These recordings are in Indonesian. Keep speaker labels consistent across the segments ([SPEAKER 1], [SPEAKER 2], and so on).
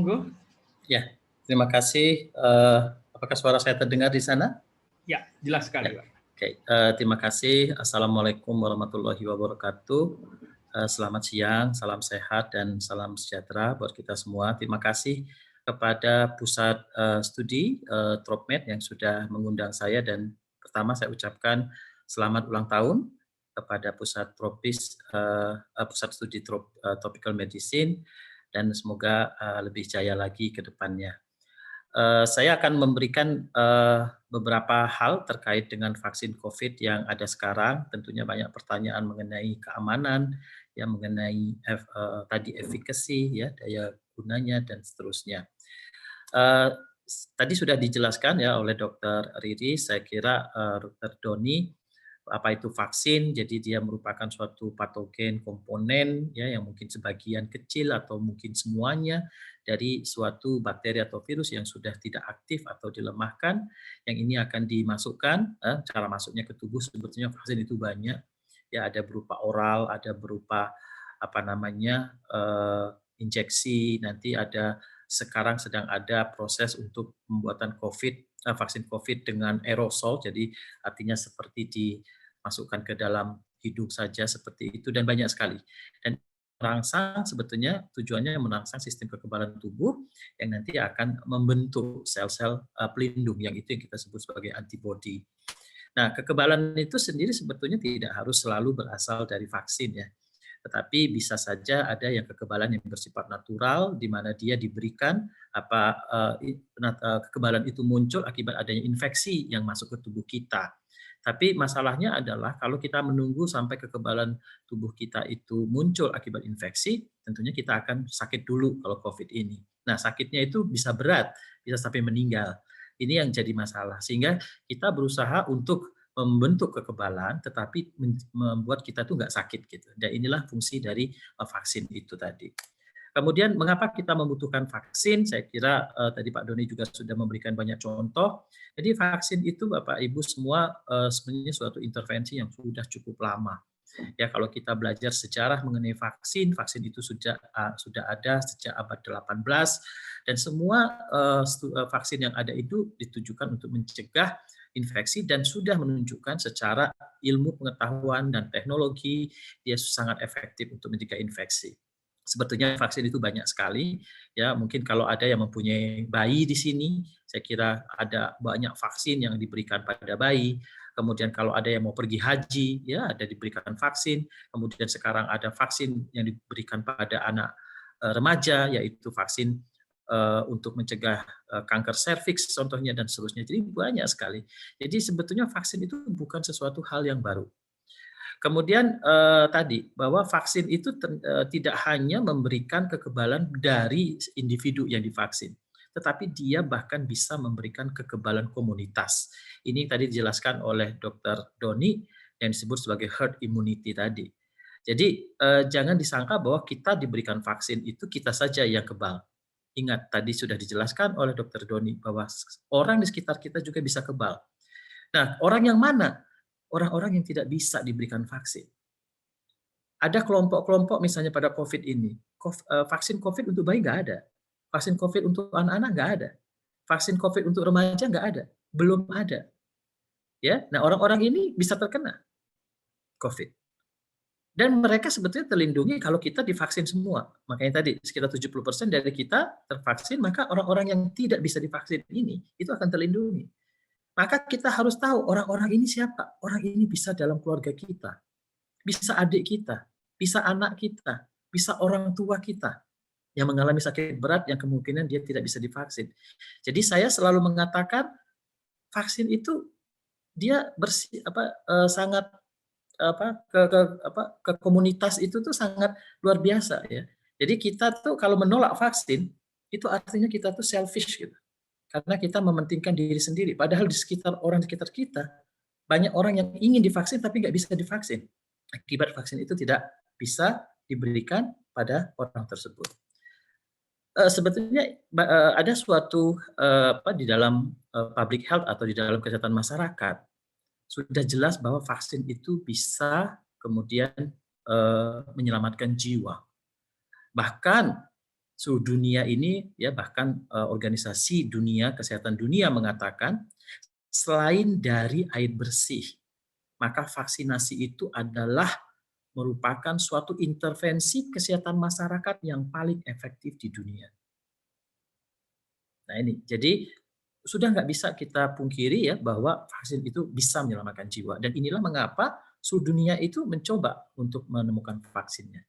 [SPEAKER 1] monggo.
[SPEAKER 2] Ya, terima kasih. Apakah suara saya terdengar di sana?
[SPEAKER 1] Ya, jelas sekali, Pak.
[SPEAKER 2] Oke, terima kasih. Assalamualaikum warahmatullahi wabarakatuh. Selamat siang, salam sehat dan salam sejahtera buat kita semua. Terima kasih kepada Pusat Studi Tropmed yang sudah mengundang saya, dan pertama saya ucapkan selamat ulang tahun kepada Pusat Studi Tropical Medicine, dan semoga lebih jaya lagi ke depannya. Saya akan memberikan beberapa hal terkait dengan vaksin COVID yang ada sekarang. Tentunya banyak pertanyaan mengenai keamanan, ya, mengenai tadi efikasi, ya, daya gunanya dan seterusnya. Tadi sudah dijelaskan ya oleh Dr. Riri, saya kira Dr. Doni, apa itu vaksin. Jadi dia merupakan suatu patogen komponen, ya, yang mungkin sebagian kecil atau mungkin semuanya dari suatu bakteri atau virus yang sudah tidak aktif atau dilemahkan, yang ini akan dimasukkan. Cara masuknya ke tubuh sebetulnya vaksin itu banyak, ya, ada berupa oral, ada berupa injeksi, nanti ada sekarang sedang ada proses untuk pembuatan vaksin COVID dengan aerosol, jadi artinya seperti dimasukkan ke dalam hidung saja seperti itu, dan banyak sekali. Dan merangsang, sebetulnya tujuannya merangsang sistem kekebalan tubuh yang nanti akan membentuk sel-sel pelindung, yang itu yang kita sebut sebagai antibodi. Nah, kekebalan itu sendiri sebetulnya tidak harus selalu berasal dari vaksin, ya. Tetapi bisa saja ada yang kekebalan yang bersifat natural, di mana dia diberikan kekebalan itu muncul akibat adanya infeksi yang masuk ke tubuh kita. Tapi masalahnya adalah kalau kita menunggu sampai kekebalan tubuh kita itu muncul akibat infeksi, tentunya kita akan sakit dulu kalau COVID ini. Nah, sakitnya itu bisa berat, bisa sampai meninggal. Ini yang jadi masalah. Sehingga kita berusaha untuk membentuk kekebalan, tetapi membuat kita tuh nggak sakit gitu. Dan inilah fungsi dari vaksin itu tadi. Kemudian mengapa kita membutuhkan vaksin? Saya kira tadi Pak Doni juga sudah memberikan banyak contoh. Jadi vaksin itu Bapak Ibu semua sebenarnya suatu intervensi yang sudah cukup lama. Ya, kalau kita belajar sejarah mengenai vaksin itu sudah ada sejak abad 18, dan semua vaksin yang ada itu ditujukan untuk mencegah infeksi dan sudah menunjukkan secara ilmu pengetahuan dan teknologi dia sangat efektif untuk mencegah infeksi. Sebetulnya vaksin itu banyak sekali, ya, mungkin kalau ada yang mempunyai bayi di sini, saya kira ada banyak vaksin yang diberikan pada bayi. Kemudian kalau ada yang mau pergi haji, ya, ada diberikan vaksin. Kemudian sekarang ada vaksin yang diberikan pada anak remaja, yaitu vaksin untuk mencegah kanker serviks contohnya dan seterusnya. Jadi banyak sekali. Jadi sebetulnya vaksin itu bukan sesuatu hal yang baru. Kemudian tadi bahwa vaksin itu tidak hanya memberikan kekebalan dari individu yang divaksin, tetapi dia bahkan bisa memberikan kekebalan komunitas. Ini tadi dijelaskan oleh Dr. Doni yang disebut sebagai herd immunity tadi. Jadi jangan disangka bahwa kita diberikan vaksin itu kita saja yang kebal. Ingat, tadi sudah dijelaskan oleh Dr. Doni bahwa orang di sekitar kita juga bisa kebal. Nah, orang yang mana? Orang-orang yang tidak bisa diberikan vaksin. Ada kelompok-kelompok misalnya pada COVID ini, vaksin COVID untuk bayi nggak ada. Vaksin COVID untuk anak-anak nggak ada. Vaksin COVID untuk remaja nggak ada. Belum ada. Ya, nah orang-orang ini bisa terkena COVID. Dan mereka sebetulnya terlindungi kalau kita divaksin semua. Makanya tadi sekitar 70% dari kita tervaksin, maka orang-orang yang tidak bisa divaksin ini itu akan terlindungi. Maka kita harus tahu orang-orang ini siapa. Orang ini bisa dalam keluarga kita, bisa adik kita, bisa anak kita, bisa orang tua kita yang mengalami sakit berat yang kemungkinan dia tidak bisa divaksin. Jadi saya selalu mengatakan vaksin itu dia sangat ke komunitas itu tuh sangat luar biasa ya. Jadi kita tuh kalau menolak vaksin itu artinya kita tuh selfish gitu. Karena kita mementingkan diri sendiri. Padahal di sekitar kita banyak orang yang ingin divaksin tapi nggak bisa divaksin. Akibat vaksin itu tidak bisa diberikan pada orang tersebut. Sebetulnya ada suatu di dalam public health atau di dalam kesehatan masyarakat sudah jelas bahwa vaksin itu bisa kemudian menyelamatkan jiwa. Bahkan suhu dunia ini ya bahkan organisasi dunia kesehatan dunia mengatakan selain dari air bersih, maka vaksinasi itu adalah merupakan suatu intervensi kesehatan masyarakat yang paling efektif di dunia. Nah ini, jadi sudah nggak bisa kita pungkiri ya bahwa vaksin itu bisa menyelamatkan jiwa. Dan inilah mengapa seluruh dunia itu mencoba untuk menemukan vaksinnya.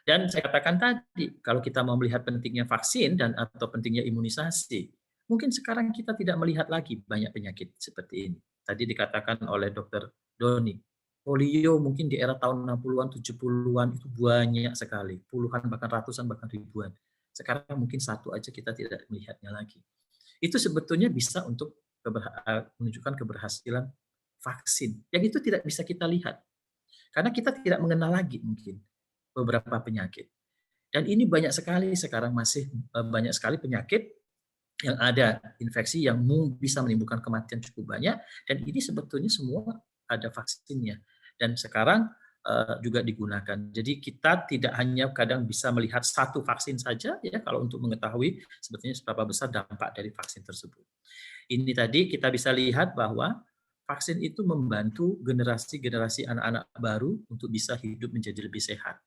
[SPEAKER 2] Dan saya katakan tadi, kalau kita mau melihat pentingnya vaksin dan atau pentingnya imunisasi, mungkin sekarang kita tidak melihat lagi banyak penyakit seperti ini. Tadi dikatakan oleh Dr. Doni, polio mungkin di era tahun 60-an, 70-an itu banyak sekali, puluhan bahkan ratusan bahkan ribuan. Sekarang mungkin satu aja kita tidak melihatnya lagi. Itu sebetulnya bisa untuk menunjukkan keberhasilan vaksin. Yang itu tidak bisa kita lihat. Karena kita tidak mengenal lagi mungkin beberapa penyakit. Dan ini banyak sekali sekarang masih banyak sekali penyakit yang ada infeksi yang bisa menimbulkan kematian cukup banyak dan ini sebetulnya semua ada vaksinnya. Dan sekarang juga digunakan. Jadi kita tidak hanya kadang bisa melihat satu vaksin saja ya kalau untuk mengetahui sebetulnya seberapa besar dampak dari vaksin tersebut. Ini tadi kita bisa lihat bahwa vaksin itu membantu generasi-generasi anak-anak baru untuk bisa hidup menjadi lebih sehat.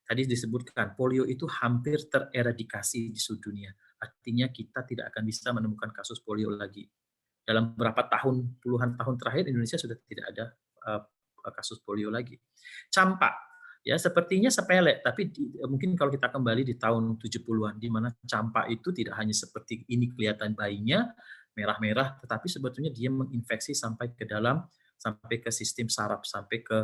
[SPEAKER 2] Tadi disebutkan polio itu hampir tereradikasi di seluruh dunia. Artinya kita tidak akan bisa menemukan kasus polio lagi. Dalam beberapa tahun, puluhan tahun terakhir Indonesia sudah tidak ada kasus polio lagi. Campak, ya sepertinya sepele, tapi mungkin kalau kita kembali di tahun 70-an, di mana campak itu tidak hanya seperti ini kelihatan bayinya, merah-merah, tetapi sebetulnya dia menginfeksi sampai ke dalam, sampai ke sistem saraf, sampai ke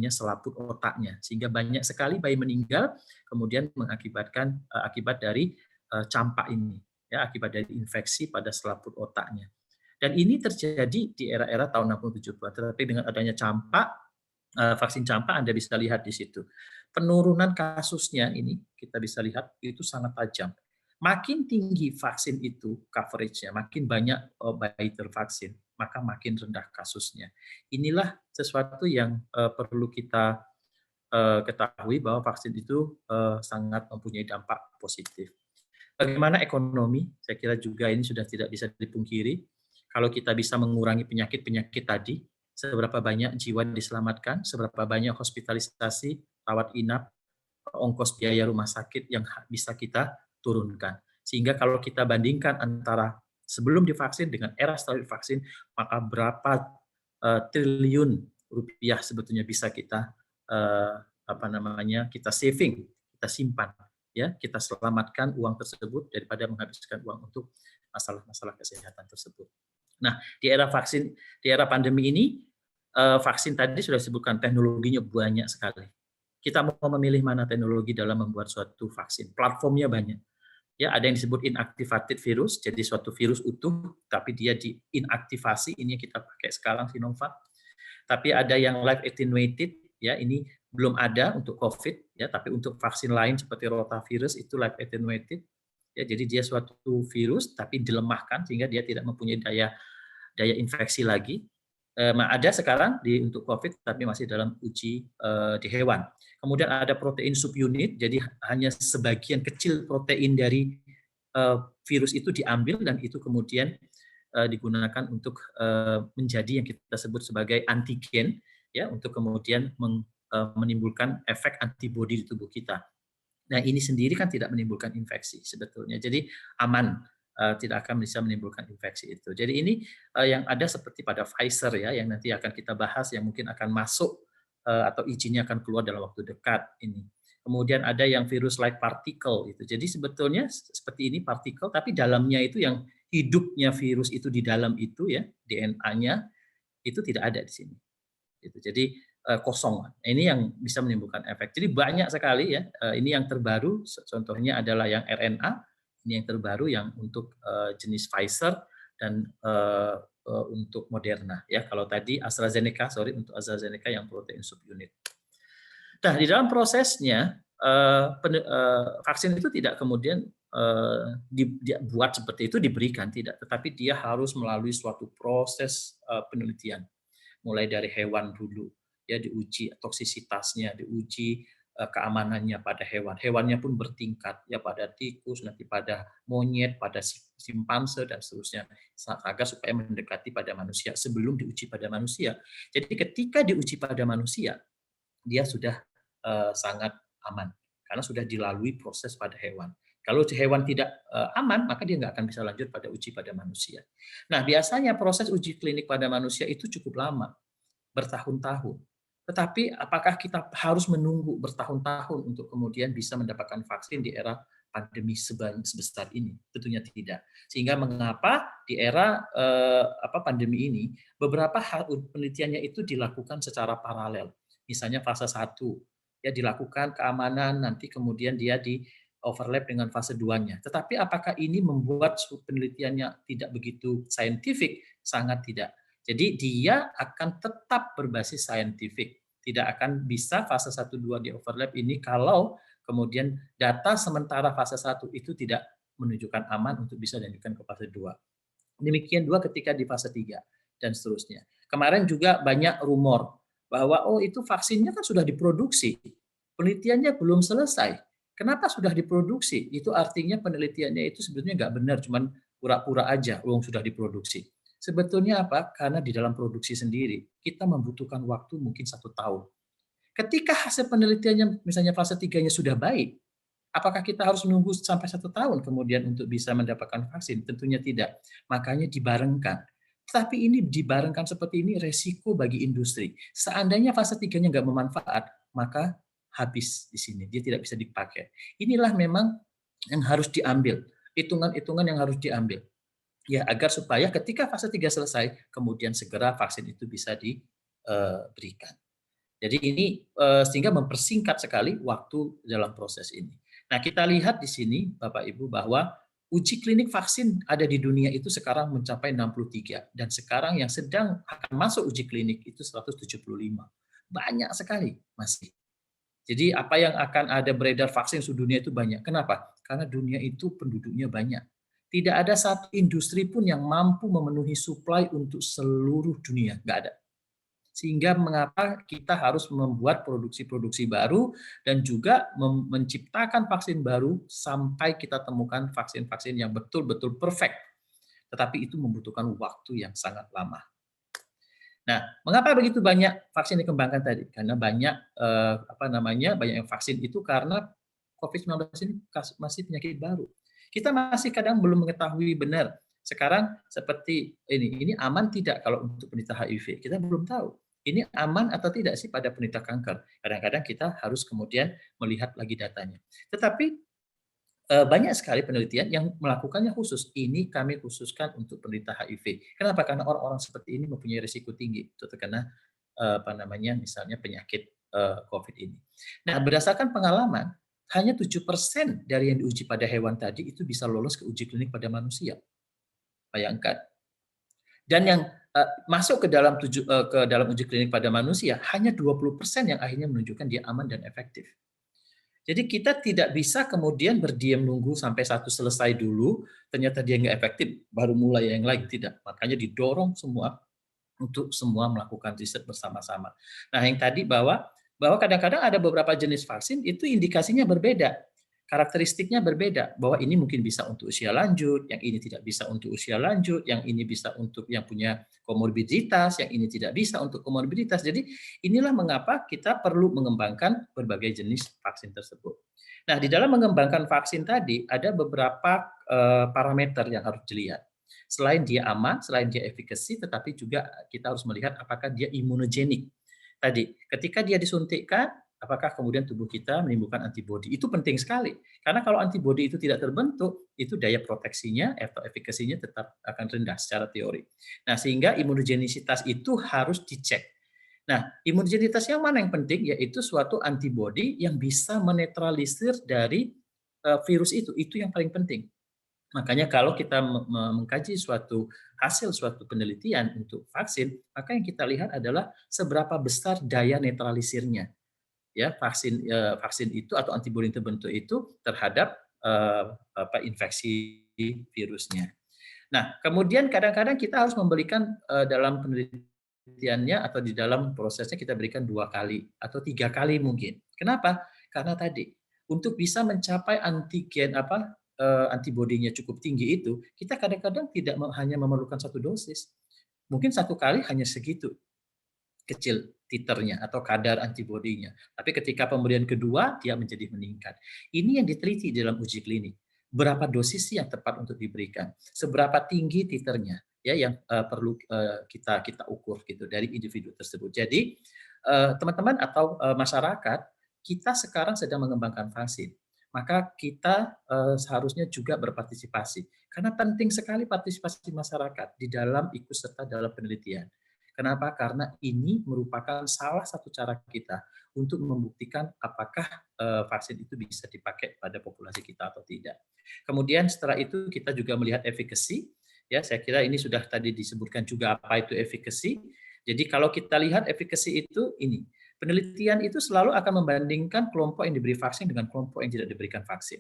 [SPEAKER 2] selaput otaknya, sehingga banyak sekali bayi meninggal kemudian mengakibatkan akibat dari campak ini, ya akibat dari infeksi pada selaput otaknya. Dan ini terjadi di era-era tahun 60-70-an, tetapi dengan adanya campak, vaksin campak Anda bisa lihat di situ. Penurunan kasusnya ini kita bisa lihat itu sangat tajam. Makin tinggi vaksin itu coverage-nya, makin banyak bayi tervaksin, maka makin rendah kasusnya. Inilah sesuatu yang perlu kita ketahui bahwa vaksin itu sangat mempunyai dampak positif. Bagaimana ekonomi? Saya kira juga ini sudah tidak bisa dipungkiri. Kalau kita bisa mengurangi penyakit-penyakit tadi, seberapa banyak jiwa diselamatkan, seberapa banyak hospitalisasi, rawat inap, ongkos biaya rumah sakit yang bisa kita turunkan. Sehingga kalau kita bandingkan antara sebelum divaksin dengan era setelah divaksin, maka berapa triliun rupiah sebetulnya bisa kita kita saving, kita simpan, ya, kita selamatkan uang tersebut daripada menghabiskan uang untuk masalah-masalah kesehatan tersebut. Nah, di era vaksin, di era pandemi ini, vaksin tadi sudah disebutkan teknologinya banyak sekali. Kita mau memilih mana teknologi dalam membuat suatu vaksin. Platformnya banyak. Ya, ada yang disebut inactivated virus, jadi suatu virus utuh, tapi dia diinaktivasi, ini yang kita pakai sekarang Sinovac. Tapi ada yang live attenuated, ya ini belum ada untuk COVID, ya, tapi untuk vaksin lain seperti rotavirus itu live attenuated. Ya, jadi dia suatu virus tapi dilemahkan sehingga dia tidak mempunyai daya infeksi lagi. Ada sekarang untuk COVID tapi masih dalam uji di hewan. Kemudian ada protein subunit, jadi hanya sebagian kecil protein dari virus itu diambil dan itu kemudian digunakan untuk menjadi yang kita sebut sebagai antigen, ya, untuk kemudian menimbulkan efek antibodi di tubuh kita. Nah, ini sendiri kan tidak menimbulkan infeksi sebetulnya, jadi aman. Tidak akan bisa menimbulkan infeksi itu. Jadi ini yang ada seperti pada Pfizer ya, yang nanti akan kita bahas, yang mungkin akan masuk atau izinnya akan keluar dalam waktu dekat ini. Kemudian ada yang virus-like particle itu. Jadi sebetulnya seperti ini partikel, tapi dalamnya itu yang hidupnya virus itu di dalam itu ya, DNA-nya itu tidak ada di sini. Gitu. Jadi kosong. Ini yang bisa menimbulkan efek. Jadi banyak sekali ya. Ini yang terbaru. Contohnya adalah yang RNA. Ini yang terbaru yang untuk jenis Pfizer dan untuk Moderna. Ya, kalau tadi untuk AstraZeneca yang protein subunit. Nah, di dalam prosesnya vaksin itu tidak kemudian dibuat seperti itu diberikan, tidak, tetapi dia harus melalui suatu proses penelitian, mulai dari hewan dulu, ya diuji toksisitasnya, diuji keamanannya pada hewan. Hewannya pun bertingkat, ya pada tikus, nanti pada monyet, pada simpanse dan seterusnya, agar supaya mendekati pada manusia sebelum diuji pada manusia. Jadi ketika diuji pada manusia, dia sudah sangat aman karena sudah dilalui proses pada hewan. Kalau hewan tidak aman, maka dia nggak akan bisa lanjut pada uji pada manusia. Nah, biasanya proses uji klinik pada manusia itu cukup lama, bertahun-tahun. Tetapi apakah kita harus menunggu bertahun-tahun untuk kemudian bisa mendapatkan vaksin di era pandemi sebesar ini? Tentunya tidak. Sehingga mengapa di era pandemi ini beberapa penelitiannya itu dilakukan secara paralel. Misalnya fase 1 ya dilakukan keamanan, nanti kemudian dia di overlap dengan fase 2-nya. Tetapi apakah ini membuat penelitiannya tidak begitu saintifik? Sangat tidak. Jadi dia akan tetap berbasis saintifik. Tidak akan bisa fase 1, 2 di overlap ini kalau kemudian data sementara fase 1 itu tidak menunjukkan aman untuk bisa dilanjutkan ke fase 2. Demikian juga ketika di fase 3 dan seterusnya. Kemarin juga banyak rumor bahwa itu vaksinnya kan sudah diproduksi. Penelitiannya belum selesai. Kenapa sudah diproduksi? Itu artinya penelitiannya itu sebetulnya nggak benar, cuman pura-pura aja, sudah diproduksi. Sebetulnya apa? Karena di dalam produksi sendiri, kita membutuhkan waktu mungkin 1 tahun. Ketika hasil penelitiannya misalnya fase 3-nya sudah baik, apakah kita harus menunggu sampai 1 tahun kemudian untuk bisa mendapatkan vaksin? Tentunya tidak. Makanya dibarengkan. Tapi ini dibarengkan seperti ini resiko bagi industri. Seandainya fase 3-nya nggak bermanfaat, maka habis di sini. Dia tidak bisa dipakai. Inilah memang yang harus diambil. Hitungan-hitungan yang harus diambil. Ya, agar supaya ketika fase 3 selesai, kemudian segera vaksin itu bisa diberikan. Jadi ini sehingga mempersingkat sekali waktu dalam proses ini. Nah, kita lihat di sini Bapak Ibu bahwa uji klinik vaksin ada di dunia itu sekarang mencapai 63 dan sekarang yang sedang akan masuk uji klinik itu 175. Banyak sekali masih. Jadi apa yang akan ada beredar vaksin seluruh dunia itu banyak. Kenapa? Karena dunia itu penduduknya banyak. Tidak ada satu industri pun yang mampu memenuhi suplai untuk seluruh dunia. Nggak ada. Sehingga mengapa kita harus membuat produksi-produksi baru dan juga menciptakan vaksin baru sampai kita temukan vaksin-vaksin yang betul-betul perfect. Tetapi itu membutuhkan waktu yang sangat lama. Nah, mengapa begitu banyak vaksin dikembangkan tadi? Karena banyak banyak vaksin itu karena COVID-19 ini masih penyakit baru. Kita masih kadang belum mengetahui benar. Sekarang seperti ini aman tidak kalau untuk penderita HIV? Kita belum tahu. Ini aman atau tidak sih pada penderita kanker? Kadang-kadang kita harus kemudian melihat lagi datanya. Tetapi banyak sekali penelitian yang melakukannya khusus. Ini kami khususkan untuk penderita HIV. Kenapa? Karena orang-orang seperti ini mempunyai risiko tinggi untuk terkena misalnya penyakit COVID ini. Nah, berdasarkan pengalaman, hanya 7% dari yang diuji pada hewan tadi itu bisa lolos ke uji klinik pada manusia. Bayangkan. Dan yang masuk ke dalam uji klinik pada manusia hanya 20% yang akhirnya menunjukkan dia aman dan efektif. Jadi kita tidak bisa kemudian berdiam nunggu sampai satu selesai dulu, ternyata dia nggak efektif, baru mulai yang lain. Tidak. Makanya didorong semua untuk semua melakukan riset bersama-sama. Nah, yang tadi bahwa kadang-kadang ada beberapa jenis vaksin itu indikasinya berbeda. Karakteristiknya berbeda, bahwa ini mungkin bisa untuk usia lanjut, yang ini tidak bisa untuk usia lanjut, yang ini bisa untuk yang punya komorbiditas, yang ini tidak bisa untuk komorbiditas. Jadi inilah mengapa kita perlu mengembangkan berbagai jenis vaksin tersebut. Nah, di dalam mengembangkan vaksin tadi ada beberapa parameter yang harus dilihat. Selain dia aman, selain dia efikasi, tetapi juga kita harus melihat apakah dia imunogenik. Tadi, ketika dia disuntikkan, apakah kemudian tubuh kita menimbulkan antibodi. Itu penting sekali. Karena kalau antibodi itu tidak terbentuk, itu daya proteksinya atau efikasinya tetap akan rendah secara teori. Nah, sehingga imunogenisitas itu harus dicek. Nah, imunogenitas yang mana yang penting? Yaitu suatu antibodi yang bisa menetralisir dari virus itu. Itu yang paling penting. Makanya kalau kita mengkaji suatu penelitian untuk vaksin, maka yang kita lihat adalah seberapa besar daya netralisirnya. Ya, vaksin itu atau antibodi yang terbentuk itu terhadap infeksi virusnya. Nah, kemudian kadang-kadang kita harus memberikan dalam penelitiannya atau di dalam prosesnya kita berikan 2 kali atau 3 kali mungkin. Kenapa? Karena tadi untuk bisa mencapai antibodinya cukup tinggi itu, kita kadang-kadang tidak hanya memerlukan satu dosis. Mungkin satu kali hanya segitu kecil titernya atau kadar antibodinya. Tapi ketika pemberian kedua, dia menjadi meningkat. Ini yang diteliti dalam uji klinik. Berapa dosis yang tepat untuk diberikan? Seberapa tinggi titernya? Ya, yang perlu kita ukur gitu dari individu tersebut. Jadi teman-teman atau masyarakat, kita sekarang sedang mengembangkan vaksin. Maka kita seharusnya juga berpartisipasi. Karena penting sekali partisipasi masyarakat di dalam ikut serta dalam penelitian. Kenapa? Karena ini merupakan salah satu cara kita untuk membuktikan apakah vaksin itu bisa dipakai pada populasi kita atau tidak. Kemudian setelah itu kita juga melihat efficacy. Ya, saya kira ini sudah tadi disebutkan juga apa itu efficacy. Jadi kalau kita lihat efficacy itu ini, penelitian itu selalu akan membandingkan kelompok yang diberi vaksin dengan kelompok yang tidak diberikan vaksin.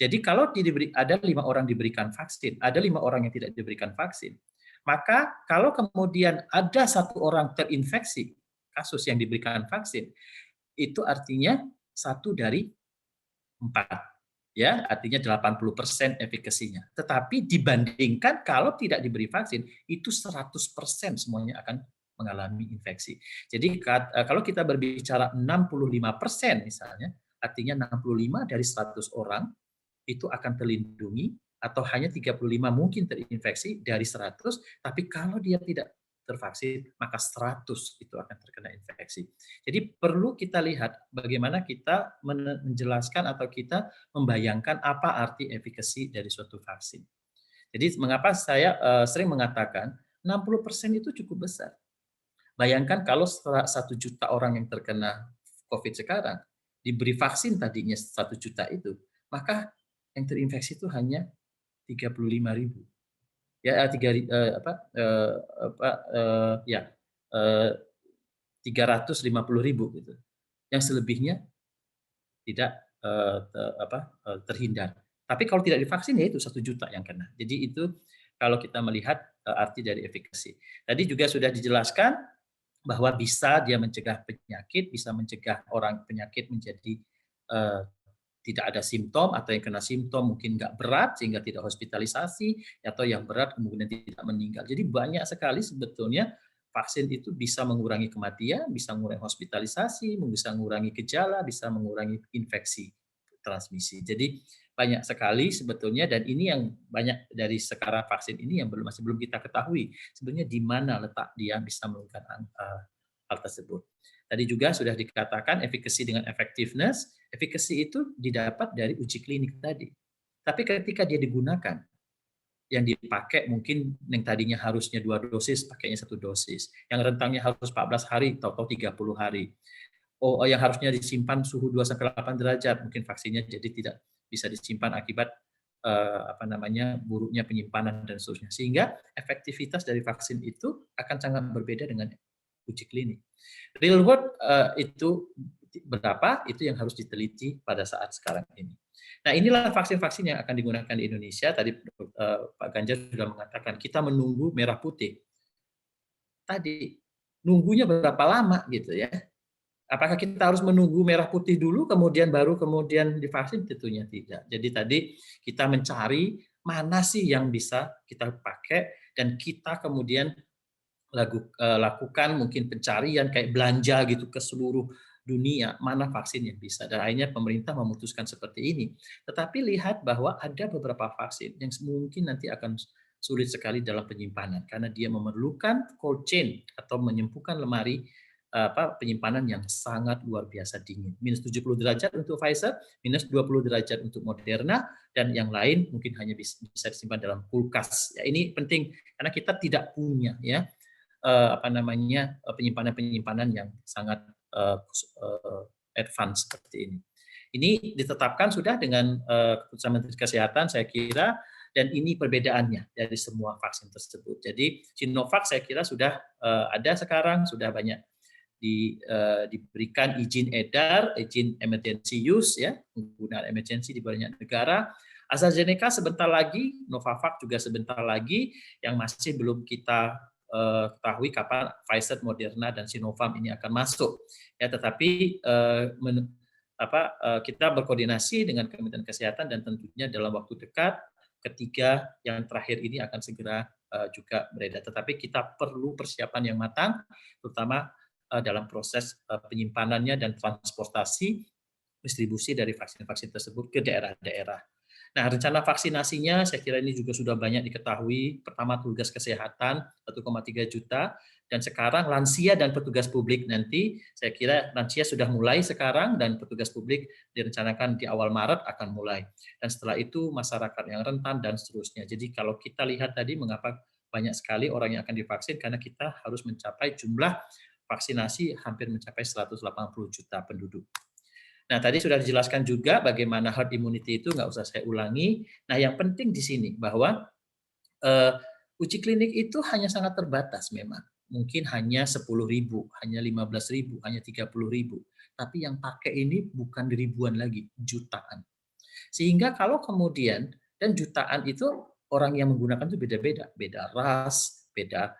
[SPEAKER 2] Jadi kalau ada 5 orang diberikan vaksin, ada 5 orang yang tidak diberikan vaksin, maka kalau kemudian ada 1 orang terinfeksi kasus yang diberikan vaksin, itu artinya 1 dari 4. Ya, artinya 80% efikasinya. Tetapi dibandingkan kalau tidak diberi vaksin, itu 100% semuanya akan mengalami infeksi. Jadi kalau kita berbicara 65% misalnya, artinya 65 dari 100 orang itu akan terlindungi atau hanya 35 mungkin terinfeksi dari 100, tapi kalau dia tidak tervaksin, maka 100 itu akan terkena infeksi. Jadi perlu kita lihat bagaimana kita menjelaskan atau kita membayangkan apa arti efikasi dari suatu vaksin. Jadi mengapa saya sering mengatakan 60% itu cukup besar. Bayangkan kalau 1 juta orang yang terkena COVID sekarang, diberi vaksin tadinya 1 juta itu, maka yang terinfeksi itu hanya 35.000. Ya, 350.000 gitu. Yang selebihnya tidak terhindar. Tapi kalau tidak divaksin ya itu 1 juta yang kena. Jadi itu kalau kita melihat arti dari efikasi. Tadi juga sudah dijelaskan bahwa bisa dia mencegah penyakit, bisa mencegah orang penyakit menjadi tidak ada simptom atau yang kena simptom mungkin nggak berat sehingga tidak hospitalisasi atau yang berat kemudian tidak meninggal. Jadi banyak sekali sebetulnya vaksin itu bisa mengurangi kematian, bisa mengurangi hospitalisasi, bisa mengurangi gejala, bisa mengurangi infeksi transmisi. Jadi banyak sekali sebetulnya dan ini yang banyak dari sekarang vaksin ini yang masih belum kita ketahui sebenarnya di mana letak dia bisa melakukan hal tersebut. Tadi juga sudah dikatakan efikasi dengan effectiveness, efikasi itu didapat dari uji klinik tadi. Tapi ketika dia digunakan, yang dipakai mungkin yang tadinya harusnya 2 dosis, pakainya 1 dosis. Yang rentangnya harus 14 hari, atau 30 hari. Yang harusnya disimpan suhu 2-8 derajat, mungkin vaksinnya jadi tidak bisa disimpan akibat buruknya penyimpanan dan seterusnya. Sehingga efektivitas dari vaksin itu akan sangat berbeda dengan uji klinik. Real world itu berapa, itu yang harus diteliti pada saat sekarang ini. Nah, inilah vaksin-vaksin yang akan digunakan di Indonesia. Tadi Pak Ganjar sudah mengatakan kita menunggu merah putih. Tadi nunggunya berapa lama gitu ya? Apakah kita harus menunggu merah putih dulu kemudian divaksin? Tentunya tidak. Jadi tadi kita mencari mana sih yang bisa kita pakai dan kita kemudian lakukan mungkin pencarian kayak belanja gitu ke seluruh dunia mana vaksin yang bisa dan akhirnya pemerintah memutuskan seperti ini. Tetapi lihat bahwa ada beberapa vaksin yang mungkin nanti akan sulit sekali dalam penyimpanan karena dia memerlukan cold chain atau menyempukan lemari penyimpanan yang sangat luar biasa dingin. Minus 70 derajat untuk Pfizer, minus 20 derajat untuk Moderna, dan yang lain mungkin hanya bisa disimpan dalam kulkas. Ya, ini penting karena kita tidak punya ya penyimpanan yang sangat advance seperti ini. Ini ditetapkan sudah dengan keputusan Menteri Kesehatan saya kira dan ini perbedaannya dari semua vaksin tersebut. Jadi Sinovac saya kira sudah ada sekarang, sudah banyak diberikan izin edar, izin emergency use ya, penggunaan emergency di banyak negara. AstraZeneca sebentar lagi, Novavax juga sebentar lagi, yang masih belum kita ketahui kapan Pfizer, Moderna dan Sinovac ini akan masuk. Ya, tetapi kita berkoordinasi dengan Kementerian Kesehatan dan tentunya dalam waktu dekat ketiga yang terakhir ini akan segera juga beredar. Tetapi kita perlu persiapan yang matang, terutama dalam proses penyimpanannya dan transportasi distribusi dari vaksin-vaksin tersebut ke daerah-daerah. Nah, rencana vaksinasinya saya kira ini juga sudah banyak diketahui. Pertama, tugas kesehatan 1,3 juta, dan sekarang lansia dan petugas publik nanti, saya kira lansia sudah mulai sekarang dan petugas publik direncanakan di awal Maret akan mulai. Dan setelah itu masyarakat yang rentan dan seterusnya. Jadi kalau kita lihat tadi mengapa banyak sekali orang yang akan divaksin, karena kita harus mencapai jumlah vaksinasi hampir mencapai 180 juta penduduk. Nah, tadi sudah dijelaskan juga bagaimana herd immunity itu, nggak usah saya ulangi. Nah, yang penting di sini bahwa uji klinik itu hanya sangat terbatas memang. Mungkin hanya 10.000, hanya 15.000, hanya 30.000. Tapi yang pakai ini bukan ribuan lagi, jutaan. Sehingga kalau kemudian, dan jutaan itu orang yang menggunakan itu beda-beda. Beda ras, beda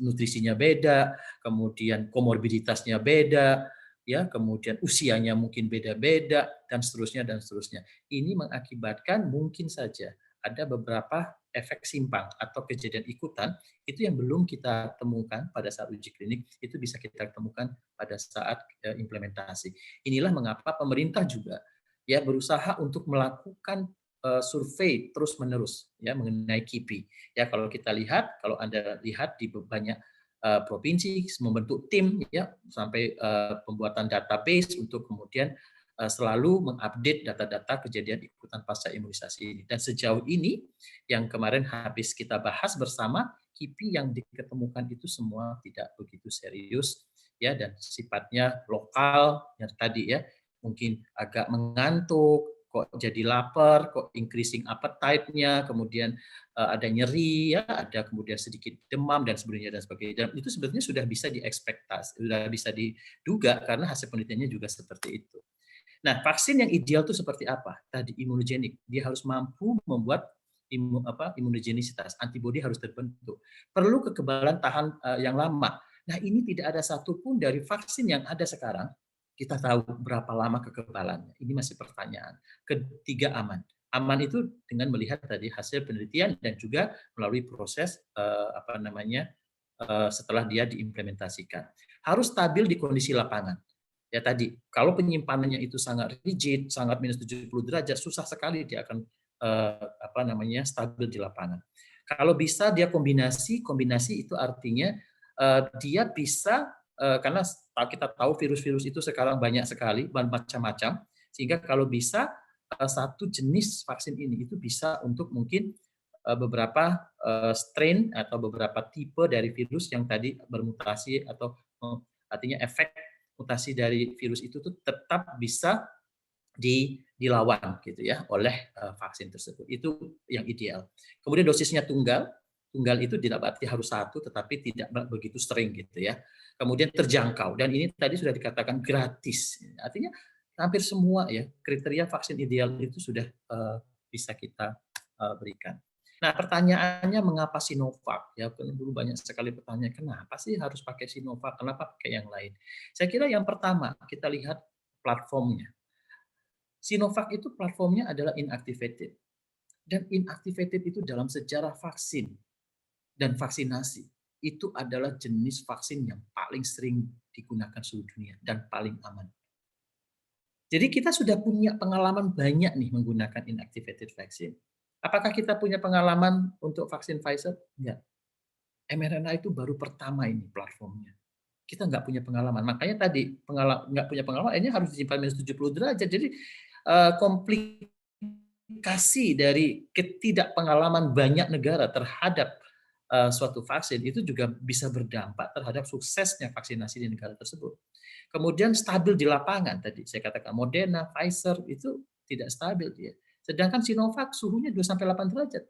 [SPEAKER 2] nutrisinya beda, kemudian komorbiditasnya beda, ya, kemudian usianya mungkin beda-beda, dan seterusnya dan seterusnya. Ini mengakibatkan mungkin saja ada beberapa efek simpang atau kejadian ikutan itu yang belum kita temukan pada saat uji klinik, itu bisa kita temukan pada saat implementasi. Inilah mengapa pemerintah juga ya berusaha untuk melakukan survei terus-menerus ya mengenai KIPI. Ya, kalau kita lihat, kalau Anda lihat di banyak provinsi membentuk tim ya sampai pembuatan database untuk kemudian selalu mengupdate data-data kejadian ikutan pasca imunisasi ini. Dan sejauh ini yang kemarin habis kita bahas bersama, KIPI yang diketemukan itu semua tidak begitu serius ya, dan sifatnya lokal yang tadi ya, mungkin agak mengantuk, kok jadi lapar, kok increasing appetite-nya, kemudian ada nyeri, ya, ada kemudian sedikit demam dan sebagainya dan sebagainya. Dan itu sebenarnya sudah bisa diekspektasi, sudah bisa diduga karena hasil penelitiannya juga seperti itu. Nah, vaksin yang ideal itu seperti apa? Tadi imunogenik, dia harus mampu membuat imunogenisitas, antibodi harus terbentuk. Perlu kekebalan tahan yang lama. Nah, ini tidak ada satupun dari vaksin yang ada sekarang kita tahu berapa lama kekebalannya. Ini masih pertanyaan. Ketiga, aman. Aman itu dengan melihat tadi hasil penelitian dan juga melalui proses setelah dia diimplementasikan. Harus stabil di kondisi lapangan. Ya tadi, kalau penyimpanannya itu sangat rigid, sangat minus 70 derajat, susah sekali dia akan stabil di lapangan. Kalau bisa dia kombinasi itu artinya dia bisa karena kita tahu virus-virus itu sekarang banyak sekali, macam-macam, sehingga kalau bisa satu jenis vaksin ini itu bisa untuk mungkin beberapa strain atau beberapa tipe dari virus yang tadi bermutasi atau artinya efek mutasi dari virus itu tuh tetap bisa dilawan gitu ya oleh vaksin tersebut. Itu yang ideal. Kemudian dosisnya tunggal itu tidak berarti harus satu, tetapi tidak begitu sering gitu ya. Kemudian terjangkau, dan ini tadi sudah dikatakan gratis. Artinya hampir semua ya kriteria vaksin ideal itu sudah bisa kita berikan. Nah, pertanyaannya mengapa Sinovac? Ya, dulu banyak sekali pertanyaan, kenapa sih harus pakai Sinovac? Kenapa pakai yang lain? Saya kira yang pertama, kita lihat platformnya. Sinovac itu platformnya adalah inactivated. Dan inactivated itu dalam sejarah vaksin dan vaksinasi, itu adalah jenis vaksin yang paling sering digunakan seluruh dunia dan paling aman. Jadi kita sudah punya pengalaman banyak nih menggunakan inactivated vaksin. Apakah kita punya pengalaman untuk vaksin Pfizer? Enggak. mRNA itu baru pertama ini platformnya. Kita nggak punya pengalaman. Makanya tadi nggak punya pengalaman, ini harus disimpan minus 70 derajat. Jadi komplikasi dari ketidakpengalaman banyak negara terhadap suatu vaksin itu juga bisa berdampak terhadap suksesnya vaksinasi di negara tersebut. Kemudian stabil di lapangan tadi saya katakan Moderna, Pfizer itu tidak stabil dia. Sedangkan Sinovac suhunya 2-8 derajat.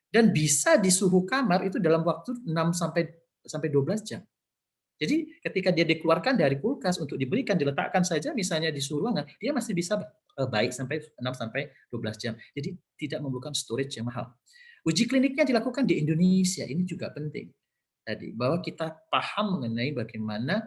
[SPEAKER 2] Dan bisa di suhu kamar itu dalam waktu 6 sampai 12 jam. Jadi ketika dia dikeluarkan dari kulkas untuk diberikan, diletakkan saja misalnya di suhu ruangan, dia masih bisa baik sampai 6 sampai 12 jam. Jadi tidak memerlukan storage yang mahal. Uji kliniknya dilakukan di Indonesia, ini juga penting. Tadi bahwa kita paham mengenai bagaimana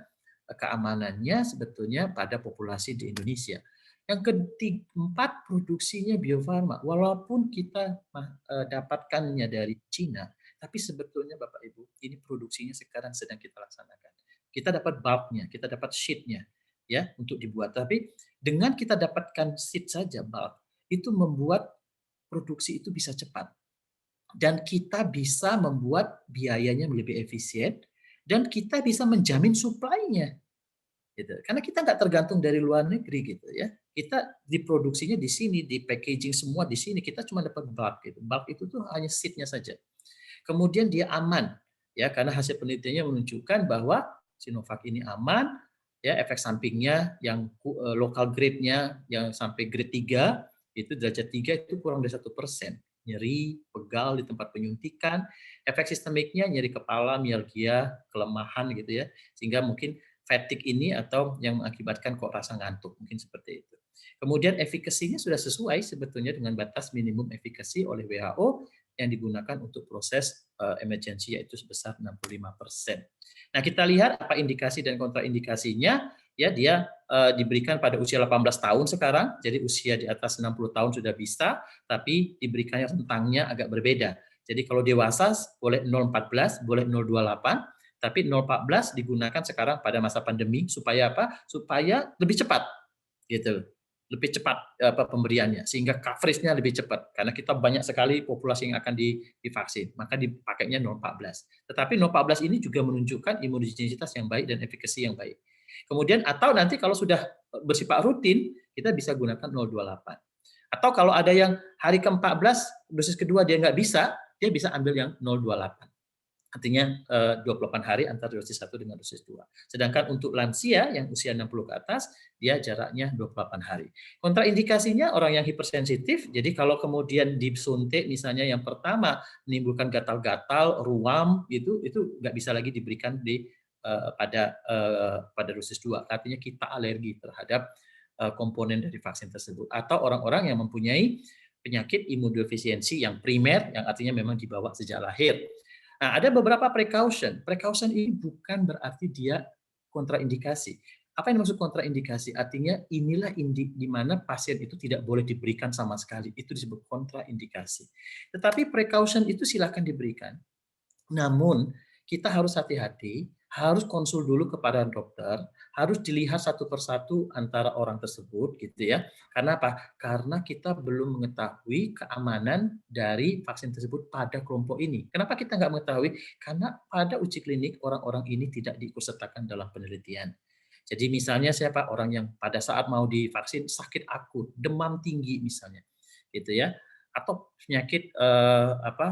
[SPEAKER 2] keamanannya sebetulnya pada populasi di Indonesia. Yang keempat, produksinya Bio Farma. Walaupun kita dapatkannya dari Cina, tapi sebetulnya Bapak Ibu, ini produksinya sekarang sedang kita laksanakan. Kita dapat bulknya, kita dapat sheet-nya ya untuk dibuat. Tapi dengan kita dapatkan sheet saja bulk, itu membuat produksi itu bisa cepat. Dan kita bisa membuat biayanya lebih efisien dan kita bisa menjamin supply-nya. Gitu. Karena kita nggak tergantung dari luar negeri gitu ya. Kita diproduksinya di sini, di packaging semua di sini. Kita cuma dapat bulk gitu. Bulk itu tuh hanya seed-nya saja. Kemudian dia aman ya karena hasil penelitiannya menunjukkan bahwa Sinovac ini aman ya, efek sampingnya yang lokal grade-nya yang sampai grade 3 itu derajat 3 itu kurang dari 1%. Nyeri, pegal di tempat penyuntikan, efek sistemiknya nyeri kepala, mialgia, kelemahan gitu ya. Sehingga mungkin fatigue ini atau yang mengakibatkan kok rasa ngantuk, mungkin seperti itu. Kemudian efikasinya sudah sesuai sebetulnya dengan batas minimum efikasi oleh WHO yang digunakan untuk proses emergency yaitu sebesar 65%. Nah, kita lihat apa indikasi dan kontraindikasinya. Ya, dia diberikan pada usia 18 tahun sekarang, jadi usia di atas 60 tahun sudah bisa, tapi diberikannya rentangnya agak berbeda. Jadi kalau dewasa boleh 0,14, boleh 0,28, tapi 0,14 digunakan sekarang pada masa pandemi supaya apa? Supaya lebih cepat gitu. Lebih cepat pemberiannya sehingga coverage-nya lebih cepat karena kita banyak sekali populasi yang akan divaksin, maka dipakainya 0,14. Tetapi 0,14 ini juga menunjukkan imunogenisitas yang baik dan efikasi yang baik. Kemudian atau nanti kalau sudah bersifat rutin, kita bisa gunakan 0,28. Atau kalau ada yang hari ke-14 dosis kedua dia nggak bisa, dia bisa ambil yang 0,28. Artinya 28 hari antara dosis 1 dengan dosis 2. Sedangkan untuk lansia yang usia 60 ke atas, dia jaraknya 28 hari. Kontraindikasinya orang yang hipersensitif, jadi kalau kemudian disuntik misalnya yang pertama menimbulkan gatal-gatal, ruam, itu nggak bisa lagi diberikan pada dosis 2. Artinya kita alergi terhadap komponen dari vaksin tersebut. Atau orang-orang yang mempunyai penyakit imunodefisiensi yang primer, yang artinya memang dibawa sejak lahir. Nah, ada beberapa precaution. Precaution ini bukan berarti dia kontraindikasi. Apa yang dimaksud kontraindikasi? Artinya inilah di mana pasien itu tidak boleh diberikan sama sekali. Itu disebut kontraindikasi. Tetapi precaution itu silakan diberikan. Namun kita harus hati-hati, harus konsul dulu kepada dokter, harus dilihat satu persatu antara orang tersebut gitu ya. Karena apa? Karena kita belum mengetahui keamanan dari vaksin tersebut pada kelompok ini. Kenapa kita nggak mengetahui? Karena pada uji klinik orang-orang ini tidak diikutsertakan dalam penelitian. Jadi misalnya siapa orang yang pada saat mau divaksin sakit akut, demam tinggi misalnya, gitu ya, atau penyakit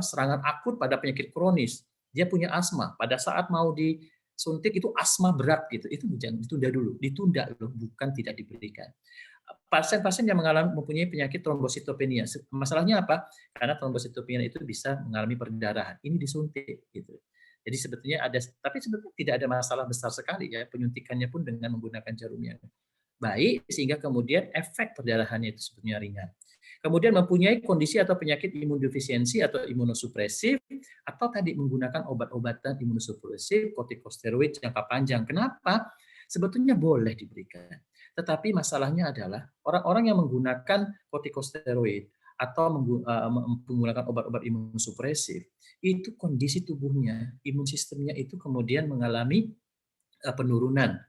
[SPEAKER 2] serangan akut pada penyakit kronis, dia punya asma, pada saat mau disuntik itu asma berat gitu, itu jangan ditunda dulu, bukan tidak diberikan. Pasien-pasien yang mempunyai penyakit trombositopenia, masalahnya apa? Karena trombositopenia itu bisa mengalami perdarahan, ini disuntik gitu. Jadi sebetulnya tapi sebetulnya tidak ada masalah besar sekali ya, penyuntikannya pun dengan menggunakan jarum yang baik sehingga kemudian efek perdarahannya itu sebetulnya ringan. Kemudian mempunyai kondisi atau penyakit imunodefisiensi atau imunosupresif atau tadi menggunakan obat-obatan imunosupresif, kortikosteroid jangka panjang. Kenapa? Sebetulnya boleh diberikan. Tetapi masalahnya adalah orang-orang yang menggunakan kortikosteroid atau menggunakan obat-obat imunosupresif, itu kondisi tubuhnya, imun sistemnya itu kemudian mengalami penurunan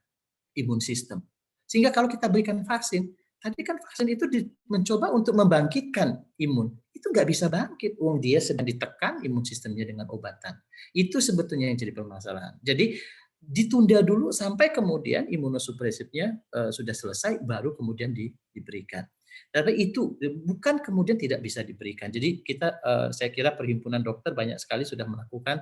[SPEAKER 2] imun sistem. Sehingga kalau kita berikan vaksin, tadi kan vaksin itu mencoba untuk membangkitkan imun. Itu nggak bisa bangkit. Dia sedang ditekan imun sistemnya dengan obatan. Itu sebetulnya yang jadi permasalahan. Jadi ditunda dulu sampai kemudian imunosupresifnya sudah selesai, baru kemudian diberikan. Tapi itu bukan kemudian tidak bisa diberikan. Jadi saya kira perhimpunan dokter banyak sekali sudah melakukan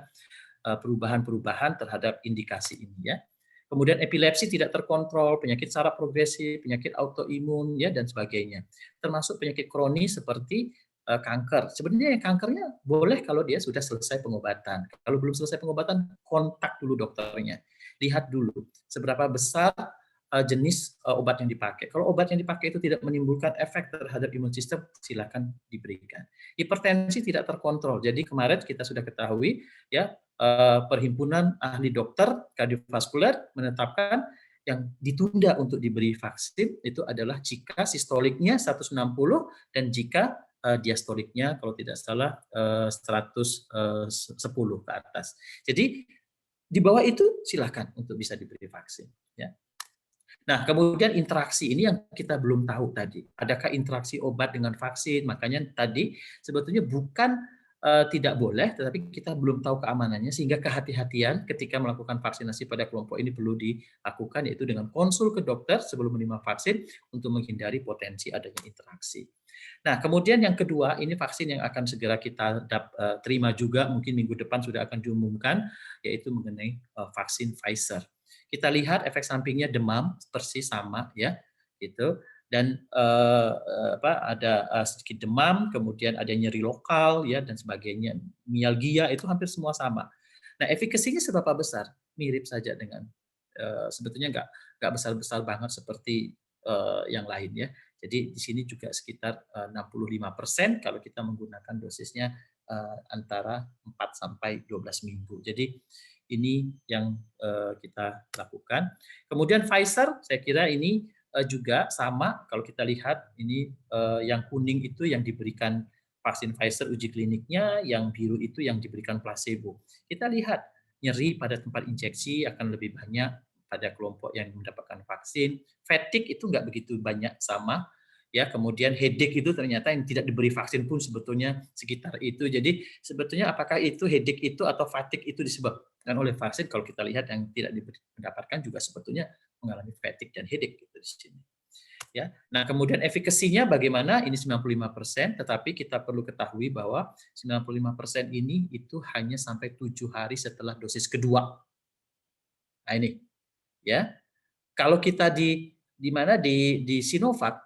[SPEAKER 2] perubahan-perubahan terhadap indikasi ini ya. Kemudian epilepsi tidak terkontrol, penyakit saraf progresif, penyakit autoimun ya dan sebagainya. Termasuk penyakit kronis seperti kanker. Sebenarnya kankernya boleh kalau dia sudah selesai pengobatan. Kalau belum selesai pengobatan, kontak dulu dokternya. Lihat dulu seberapa besar jenis obat yang dipakai. Kalau obat yang dipakai itu tidak menimbulkan efek terhadap imun sistem, silakan diberikan. Hipertensi tidak terkontrol. Jadi kemarin kita sudah ketahui ya Perhimpunan Ahli Dokter Kardiovaskuler menetapkan yang ditunda untuk diberi vaksin itu adalah jika sistoliknya 160 dan jika diastoliknya kalau tidak salah 110 ke atas. Jadi di bawah itu silakan untuk bisa diberi vaksin. Ya. Nah, kemudian interaksi ini yang kita belum tahu tadi. Adakah interaksi obat dengan vaksin? Makanya tadi sebetulnya bukan tidak boleh, tetapi kita belum tahu keamanannya, sehingga kehati-hatian ketika melakukan vaksinasi pada kelompok ini perlu dilakukan, yaitu dengan konsul ke dokter sebelum menerima vaksin untuk menghindari potensi adanya interaksi. Nah, kemudian yang kedua, ini vaksin yang akan segera kita terima juga, mungkin minggu depan sudah akan diumumkan, yaitu mengenai vaksin Pfizer. Kita lihat efek sampingnya demam persis sama ya, gitu. Dan ada sedikit demam, kemudian ada nyeri lokal ya dan sebagainya, mialgia itu hampir semua sama. Nah, efikasinya seberapa besar? Mirip saja dengan sebetulnya nggak besar-besar banget seperti yang lain ya. Jadi di sini juga sekitar 65% kalau kita menggunakan dosisnya antara 4 sampai 12 minggu. Jadi ini yang kita lakukan. Kemudian Pfizer, saya kira ini juga sama. Kalau kita lihat ini yang kuning itu yang diberikan vaksin Pfizer uji kliniknya, yang biru itu yang diberikan placebo. Kita lihat nyeri pada tempat injeksi akan lebih banyak pada kelompok yang mendapatkan vaksin. Fatigue itu nggak begitu banyak sama. Ya, kemudian headache itu ternyata yang tidak diberi vaksin pun sebetulnya sekitar itu. Jadi sebetulnya apakah itu headache itu atau fatigue itu disebabkan oleh vaksin? Kalau kita lihat yang tidak mendapatkan juga sebetulnya mengalami fatigue dan headache gitu di sini. Ya. Nah, kemudian efikasinya bagaimana? Ini 95%, tetapi kita perlu ketahui bahwa 95% ini itu hanya sampai 7 hari setelah dosis kedua. Nah, ini ya. Kalau kita di mana di Sinovac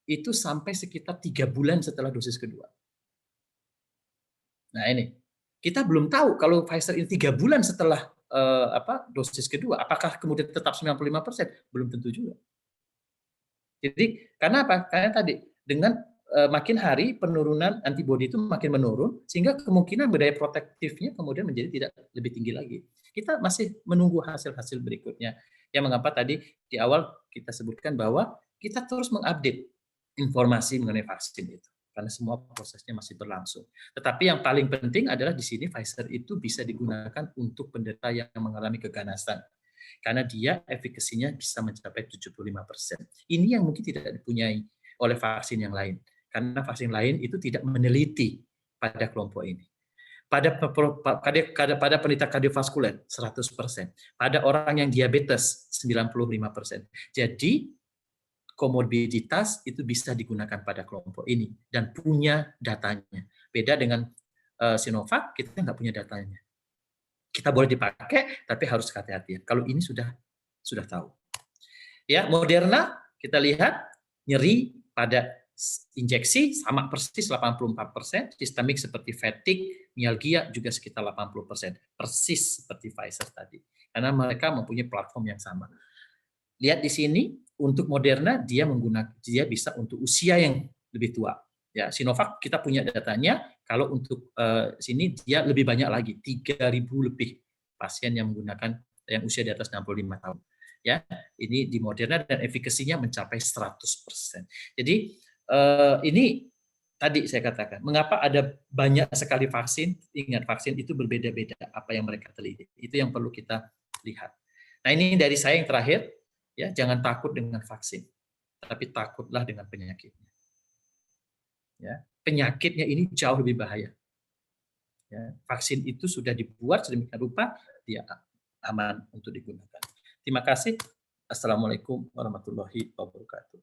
[SPEAKER 2] itu sampai sekitar 3 bulan setelah dosis kedua. Nah, ini kita belum tahu kalau Pfizer ini 3 bulan setelah dosis kedua, apakah kemudian tetap 95%? Belum tentu juga. Jadi karena apa? Karena tadi dengan makin hari penurunan antibodi itu makin menurun, sehingga kemungkinan daya protektifnya kemudian menjadi tidak lebih tinggi lagi. Kita masih menunggu hasil-hasil berikutnya. Yang mengapa tadi di awal kita sebutkan bahwa kita terus mengupdate informasi mengenai vaksin itu, karena semua prosesnya masih berlangsung. Tetapi yang paling penting adalah di sini Pfizer itu bisa digunakan untuk penderita yang mengalami keganasan. Karena dia efikasinya bisa mencapai 75%. Ini yang mungkin tidak dipunyai oleh vaksin yang lain. Karena vaksin lain itu tidak meneliti pada kelompok ini. Pada penderita kardiovaskuler 100%, pada orang yang diabetes 95%. Jadi komorbiditas itu bisa digunakan pada kelompok ini dan punya datanya. Beda dengan Sinovac, kita nggak punya datanya. Kita boleh dipakai, tapi harus hati-hati. Kalau ini sudah tahu. Ya, Moderna kita lihat nyeri pada injeksi sama persis 84%, sistemik seperti fatigue, mialgia juga sekitar 80%, persis seperti Pfizer tadi. Karena mereka mempunyai platform yang sama. Lihat di sini untuk Moderna dia bisa untuk usia yang lebih tua. Ya, Sinovac kita punya datanya, kalau untuk sini dia lebih banyak lagi, 3.000 lebih pasien yang menggunakan yang usia di atas 65 tahun. Ya, ini di Moderna dan efikasinya mencapai 100%. Jadi ini tadi saya katakan, mengapa ada banyak sekali vaksin? Ingat, vaksin itu berbeda-beda apa yang mereka teliti. Itu yang perlu kita lihat. Nah, ini dari saya yang terakhir, ya, jangan takut dengan vaksin, tapi takutlah dengan penyakitnya. Ya, penyakitnya ini jauh lebih bahaya. Ya, vaksin itu sudah dibuat sedemikian rupa dia aman untuk digunakan. Terima kasih. Assalamualaikum warahmatullahi wabarakatuh.